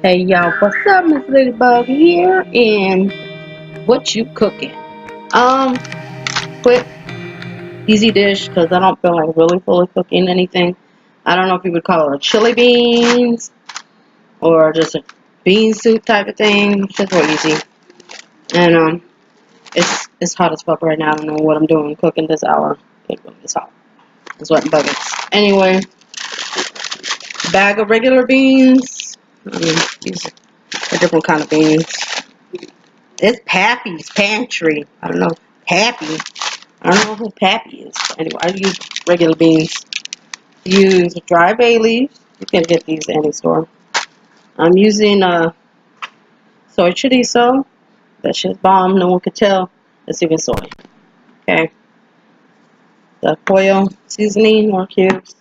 Hey y'all, what's up? Miss Ladybug here, and what you cooking? Quick, easy dish because I don't feel like really fully cooking anything. I don't know if you would call it a chili beans or just a bean soup type of thing. It's just real easy, and it's hot as fuck right now. I don't know what I'm doing cooking this hour. It's hot. It's sweating buckets. Anyway, bag of regular beans. These are different kind of beans. It's Pappy's Pantry. I don't know. Pappy. I don't know who Pappy is. But anyway, I use regular beans. Use dry bay leaves. You can get these at any store. I'm using soy chorizo. That shit's bomb. No one could tell. It's even soy. Okay. The pollo seasoning, more cubes.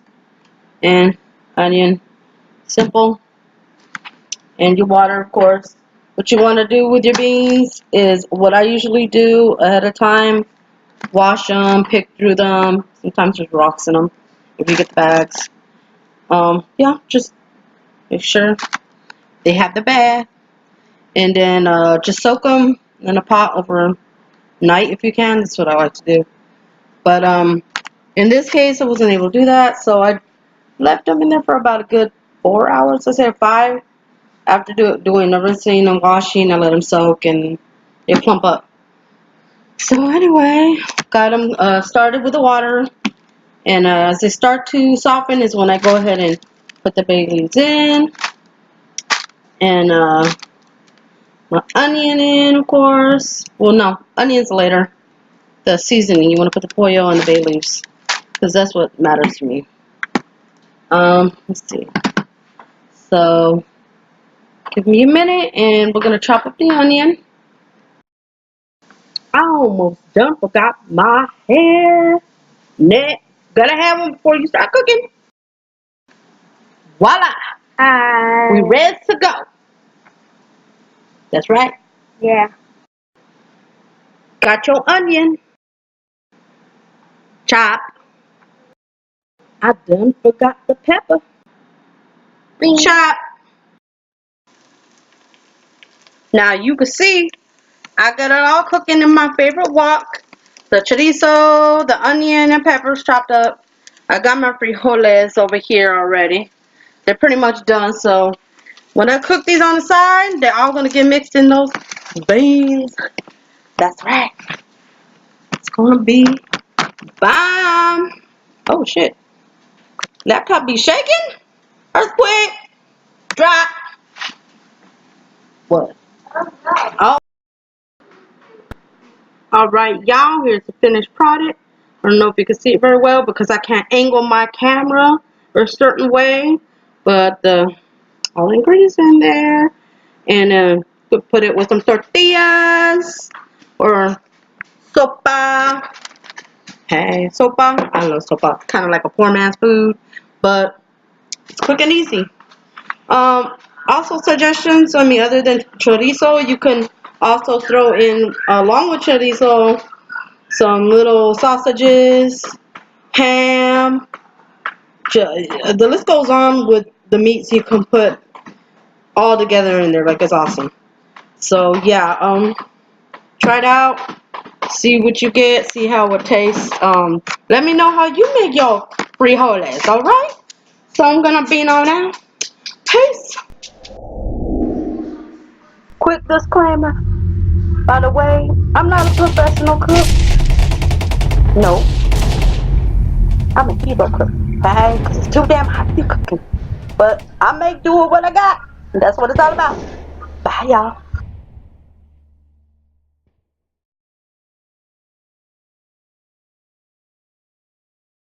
And onion. Simple. And your water, of course. What you want to do with your beans is what I usually do ahead of time. Wash them, pick through them. Sometimes there's rocks in them if you get the bags. Yeah, just make sure they have the bag. And then just soak them in a pot overnight if you can. That's what I like to do. But in this case, I wasn't able to do that. So I left them in there for about a good 4 hours. I said 5. After doing the rinsing and washing, I let them soak and they plump up. So anyway, got them started with the water. And as they start to soften is when I go ahead and put the bay leaves in. And my onion in, of course. Well, no, onions later. The seasoning, you want to put the pollo and the bay leaves. Because that's what matters to me. Let's see. So, give me a minute and we're going to chop up the onion. I almost done forgot my hair net. Gotta have them before you start cooking. Voila! Hi. We ready to go. That's right. Yeah. Got your onion. Chop. I done forgot the pepper. Bean. Chop. Now you can see I got it all cooking in my favorite wok. The chorizo, the onion, and peppers chopped up. I got my frijoles over here already. They're pretty much done, so when I cook these on the side, they're all going to get mixed in those beans. That's right. It's going to be bomb. Oh, shit. Laptop be shaking? Earthquake. Drop. What? Oh. Alright, y'all. Here's the finished product. I don't know if you can see it very well because I can't angle my camera a certain way. But all the ingredients in there. And put it with some tortillas or sopa. Hey, sopa. I love sopa. It's kind of like a poor man's food, but it's quick and easy. Also suggestions. I mean, other than chorizo, you can also throw in along with chorizo some little sausages, ham. The list goes on with the meats you can put all together in there. Like, it's awesome. So yeah, try it out. See what you get. See how it tastes. Let me know how you make your frijoles. All right. So I'm gonna bean on out. Peace. Quick disclaimer. By the way, I'm not a professional cook. No, I'm a hero cook. Okay? Because it's too damn hot to be cooking. But I make do with what I got. And that's what it's all about. Bye, y'all.